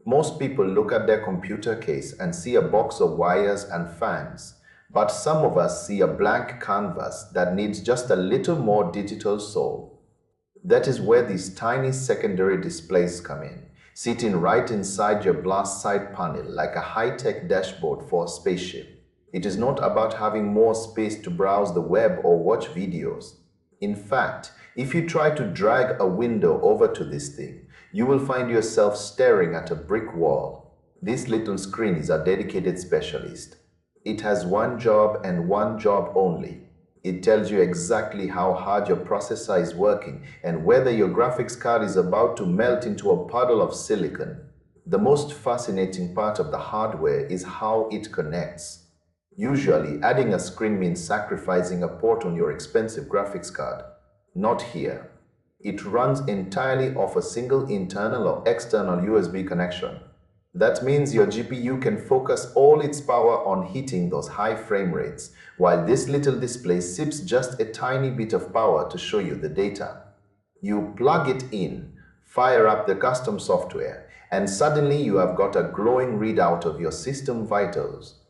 Most people look at their computer case and see a box of wires and fans, but some of us see a blank canvas that needs just a little more digital soul. That is where these tiny secondary displays come in, sitting right inside your blast side panel like a high-tech dashboard for a spaceship. It is not about having more space to browse the web or watch videos. In fact, if you try to drag a window over to this thing, you will find yourself staring at a brick wall. This little screen is a dedicated specialist. It has one job and one job only. It tells you exactly how hard your processor is working and whether your graphics card is about to melt into a puddle of silicon. The most fascinating part of the hardware is how it connects. Usually, adding a screen means sacrificing a port on your expensive graphics card. Not here. It runs entirely off a single internal or external USB connection. That means your GPU can focus all its power on hitting those high frame rates, while this little display sips just a tiny bit of power to show you the data. You plug it in, fire up the custom software, and suddenly you have got a glowing readout of your system vitals.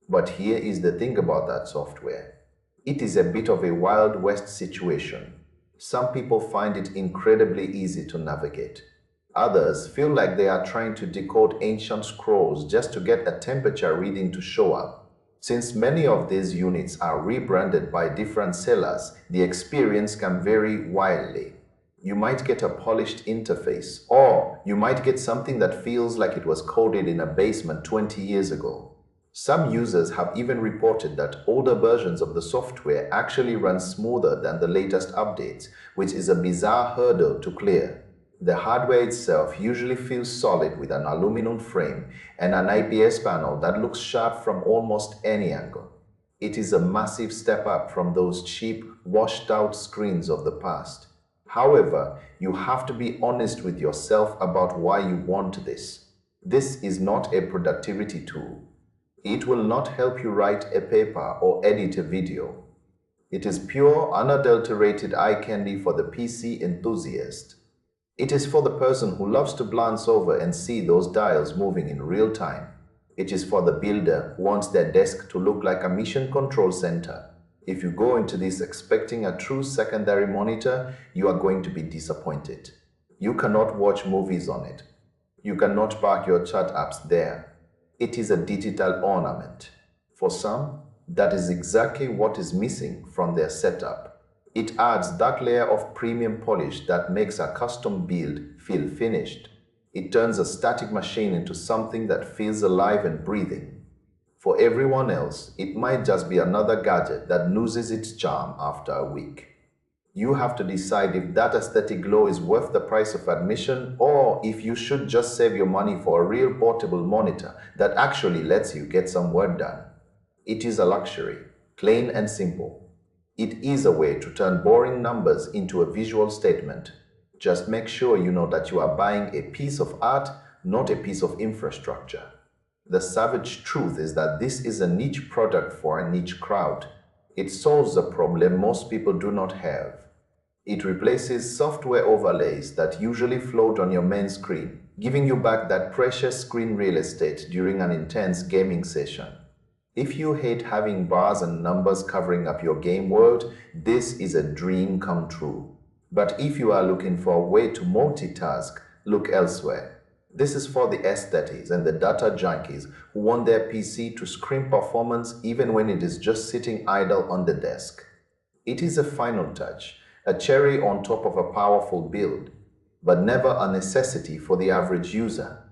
But here is the thing about that software. It is a bit of a Wild West situation. Some people find it incredibly easy to navigate. Others feel like they are trying to decode ancient scrolls just to get a temperature reading to show up. Since many of these units are rebranded by different sellers, the experience can vary wildly. You might get a polished interface, or you might get something that feels like it was coded in a basement 20 years ago. Some users have even reported that older versions of the software actually run smoother than the latest updates, which is a bizarre hurdle to clear. The hardware itself usually feels solid with an aluminum frame and an IPS panel that looks sharp from almost any angle. It is a massive step up from those cheap, washed-out screens of the past. However, you have to be honest with yourself about why you want this. This is not a productivity tool. It will not help you write a paper or edit a video. It is pure, unadulterated eye candy for the PC enthusiast. It is for the person who loves to glance over and see those dials moving in real time. It is for the builder who wants their desk to look like a mission control center. If you go into this expecting a true secondary monitor, you are going to be disappointed. You cannot watch movies on it. You cannot park your chat apps there. It is a digital ornament. For some, that is exactly what is missing from their setup. It adds that layer of premium polish that makes a custom build feel finished. It turns a static machine into something that feels alive and breathing. For everyone else, it might just be another gadget that loses its charm after a week. You have to decide if that aesthetic glow is worth the price of admission or if you should just save your money for a real portable monitor that actually lets you get some work done. It is a luxury, plain and simple. It is a way to turn boring numbers into a visual statement. Just make sure you know that you are buying a piece of art, not a piece of infrastructure. The savage truth is that this is a niche product for a niche crowd. It solves a problem most people do not have. It replaces software overlays that usually float on your main screen, giving you back that precious screen real estate during an intense gaming session. If you hate having bars and numbers covering up your game world, this is a dream come true. But if you are looking for a way to multitask, look elsewhere. This is for the aesthetics and the data junkies who want their PC to scream performance even when it is just sitting idle on the desk. It is a final touch, a cherry on top of a powerful build, but never a necessity for the average user.